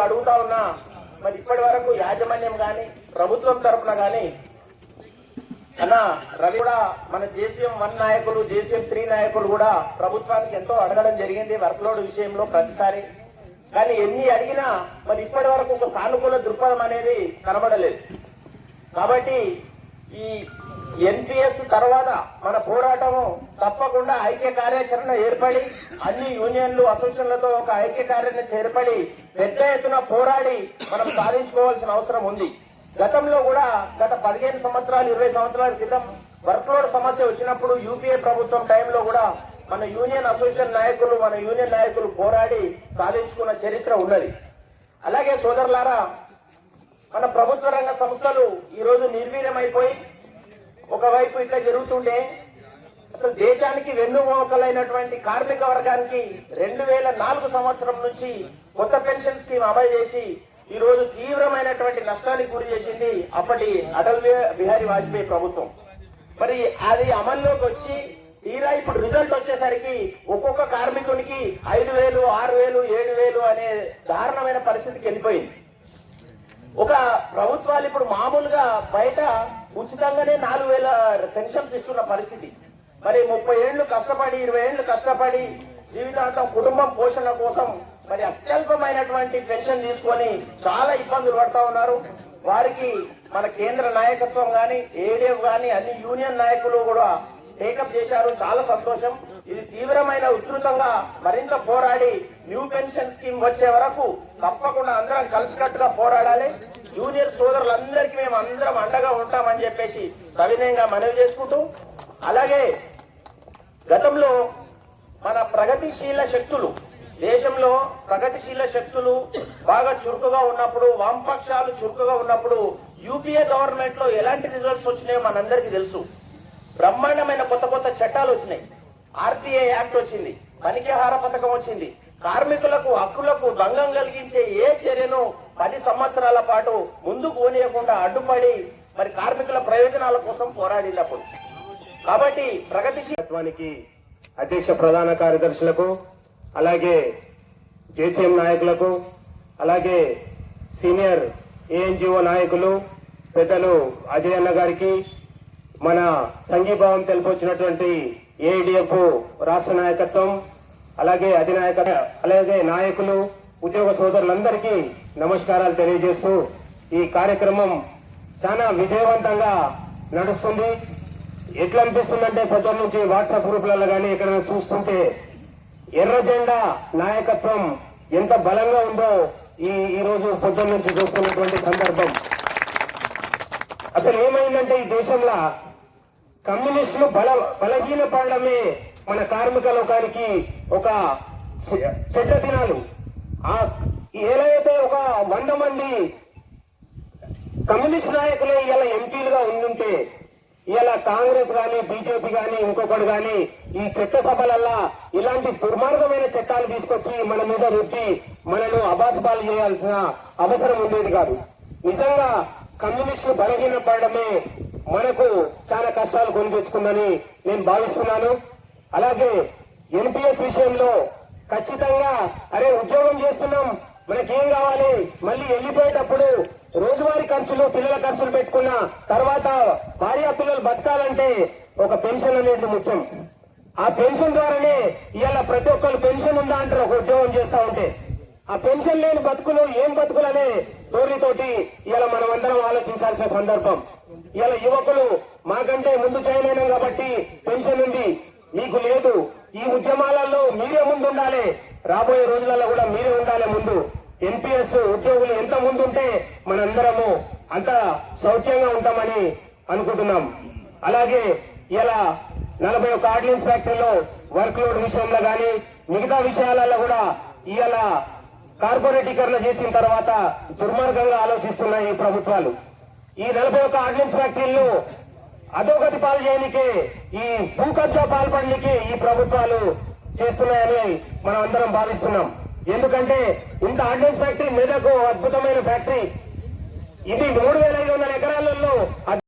అడుగుతా ఉన్నా మరి ఇప్పటి వరకు యాజమాన్యం గాని ప్రభుత్వం తరఫున గాని అన్న రవి కూడా మన JCM-1 నాయకులు JCM-3 నాయకులు కూడా ప్రభుత్వానికి ఎంతో అడగడం జరిగింది వర్క్లోడ్ విషయంలో ప్రతిసారి. కానీ ఎన్ని అడిగినా మరి ఇప్పటి వరకు ఒక సానుకూల దృక్పథం అనేది కనబడలేదు. కాబట్టి ఈ NPS తర్వాత మన పోరాటము తప్పకుండా ఐక్య కార్యాచరణ ఏర్పడి అన్ని యూనియన్లు అసోసియేషన్లతో ఒక ఐక్య కార్యాచరణ ఏర్పడి పెద్ద ఎత్తున పోరాడి మనం సాధించుకోవాల్సిన అవసరం ఉంది. గతంలో కూడా గత 15 సంవత్సరాలు 20 సంవత్సరాల క్రితం వర్క్లోడ్ సమస్య వచ్చినప్పుడు UPA ప్రభుత్వం టైంలో కూడా మన యూనియన్ అసోసియేషన్ నాయకులు మన యూనియన్ నాయకులు పోరాడి సాధించుకున్న చరిత్ర ఉన్నది. అలాగే సోదరులారా, మన ప్రభుత్వ రంగ సంస్థలు ఈ రోజు నిర్వీర్యమైపోయి ఒకవైపు ఇట్లా జరుగుతుంటే అసలు దేశానికి వెన్నుమోకలైనటువంటి కార్మిక వర్గానికి 2004 సంవత్సరం నుంచి కొత్త పెన్షన్ స్కీమ్ అమలు చేసి ఈ రోజు తీవ్రమైనటువంటి నష్టానికి గురి చేసింది అప్పటి అటల్ బిహారీ వాజ్పేయి ప్రభుత్వం. మరి అది అమల్లోకి వచ్చి తీరా ఇప్పుడు రిజల్ట్ వచ్చేసరికి ఒక్కొక్క కార్మికునికి 5,000, 6,000, 7,000 అనే దారుణమైన పరిస్థితికి వెళ్ళిపోయింది. ఒక ప్రభుత్వాలు ఇప్పుడు మామూలుగా బయట ఉచితంగానే 4,000 పెన్షన్స్ ఇస్తున్న పరిస్థితి. మరి 30 ఏళ్లు కష్టపడి 20 ఏళ్లు కష్టపడి జీవితాంతం కుటుంబం పోషణ కోసం మరి అత్యల్పమైనటువంటి పెన్షన్ తీసుకొని చాలా ఇబ్బందులు పడతా ఉన్నారు. వారికి మన కేంద్ర నాయకత్వం గాని ADF గాని అన్ని యూనియన్ నాయకులు కూడా టేకప్ చేశారు. చాలా సంతోషం. ఇది తీవ్రమైన ఉధృతంగా మరింత పోరాడి న్యూ పెన్షన్ స్కీమ్ వచ్చే వరకు తప్పకుండా అందరం కలిసికట్టుగా పోరాడాలి. జూనియర్ సోదరులందరికీ మేము అందరం అండగా ఉంటామని చెప్పేసి సవినయంగా మనవి చేసుకుంటూ, అలాగే గతంలో మన ప్రగతిశీల శక్తులు దేశంలో ప్రగతిశీల శక్తులు బాగా చురుకుగా ఉన్నప్పుడు, వామపక్షాలు చురుకుగా ఉన్నప్పుడు UPA గవర్నమెంట్ లో ఎలాంటి రిజల్ట్స్ వచ్చినాయో మనందరికీ తెలుసు. బ్రహ్మాండమైన కొత్త కొత్త చట్టాలు వచ్చినాయి. RTA యాక్ట్ వచ్చింది, పనికిహార పథకం వచ్చింది. కార్మికులకు హక్కులకు భంగం కలిగించే ఏ చర్యను 10 సంవత్సరాల పాటు ముందుకు పోనీయకుండా అడ్డుపడి మరి కార్మికుల ప్రయోజనాల కోసం పోరాడినప్పుడు. కాబట్టి ప్రగతిశీలత్వానికి అధ్యక్ష ప్రధాన కార్యదర్శులకు, అలాగే JCM నాయకులకు, అలాగే సీనియర్ ANGO నాయకులు పెద్దలు అజయ్ అన్న గారికి, మన సంఘీభావం తెలిపొచ్చినటువంటి ADF రాష్ట్ర నాయకత్వం, అలాగే అలాగే నాయకులు, ఉద్యోగ సోదరులందరికీ నమస్కారాలు తెలియజేస్తూ ఈ కార్యక్రమం చాలా విజయవంతంగా నడుస్తుంది. ఎట్లా అనిపిస్తుందంటే పొద్దున్న నుంచి వాట్సాప్ గ్రూపులలో కానీ ఇక్కడ చూస్తుంటే ఎర్ర జెండా నాయకత్వం ఎంత బలంగా ఉందో ఈ రోజు పొద్దున్న నుంచి చూస్తున్నటువంటి సందర్భం. అసలు ఏమైందంటే ఈ దేశంలో కమ్యూనిస్టులు బలహీన పడడమే మన కార్మిక లోకానికి ఒక చెడ్డ దినాలు. ఏలైతే ఒక 100 మంది కమ్యూనిస్ట్ నాయకులే ఇలా ఎంపీలుగా ఉండుంటే ఇలా కాంగ్రెస్ గాని BJP గాని ఇంకొకటి గాని ఈ చట్టసభలల్లా ఇలాంటి దుర్మార్గమైన చట్టాలు తీసుకొచ్చి మన మీద రుద్ది మనను అబాసుపాలు చేయాల్సిన అవసరం ఉండేది కాదు. నిజంగా కమ్యూనిస్టులు బలహీన పడడమే మనకు చాలా కష్టాలు కొని తెచ్చుకుందని నేను భావిస్తున్నాను. అలాగే NPS విషయంలో ఖచ్చితంగా అరే ఉద్యోగం చేస్తున్నాం, మనకేం కావాలి, మళ్ళీ వెళ్ళిపోయేటప్పుడు రోజువారీ ఖర్చులు పిల్లల ఖర్చులు పెట్టుకున్న తర్వాత భార్య పిల్లలు బతకాలంటే ఒక పెన్షన్ అనేది ముఖ్యం. ఆ పెన్షన్ ద్వారానే ఇవాళ ప్రతి ఒక్కరు పెన్షన్ ఉందా అంటారు ఒక ఉద్యోగం చేస్తా ఉంటే. ఆ పెన్షన్ లేని బతుకులు ఏం బతుకులనే ధోరణితోటి ఇవాళ మనం అందరం ఆలోచించాల్సిన సందర్భం. ఇవాళ యువకులు మాకంటే ముందు జాయిన్ అయినాం కాబట్టి పెన్షన్ ఉంది, మీకు లేదు. ఈ ఉద్యమాలలో మీరే ముందు ఉండాలి, రాబోయే రోజులలో కూడా మీరే ఉండాలి ముందు. NPS ఉద్యోగులు ఎంత ముందుంటే మనందరము అంత సౌఖ్యంగా ఉంటామని అనుకుంటున్నాం. అలాగే ఇలా 41 ఆర్డినెన్స్ ఫ్యాక్టరీలో వర్క్ లోడ్ విషయంలో గాని మిగతా విషయాలలో కూడా ఇవాళ కార్పొరేటీకరణ చేసిన తర్వాత దుర్మార్గంగా ఆలోచిస్తున్నాయి ఈ ప్రభుత్వాలు. ఈ 41 ఆర్డినెన్స్ ఫ్యాక్టరీలు అధోగతి పాలు చేయనికే, ఈ భూకబ్జా పాల్పడనికే ఈ ప్రభుత్వాలు చేస్తున్నాయని మనం అందరం భావిస్తున్నాం. ఎందుకంటే ఇంత ఆర్డినెన్స్ ఫ్యాక్టరీ మెదకు అద్భుతమైన ఫ్యాక్టరీ, ఇది 3,500 ఎకరాలలో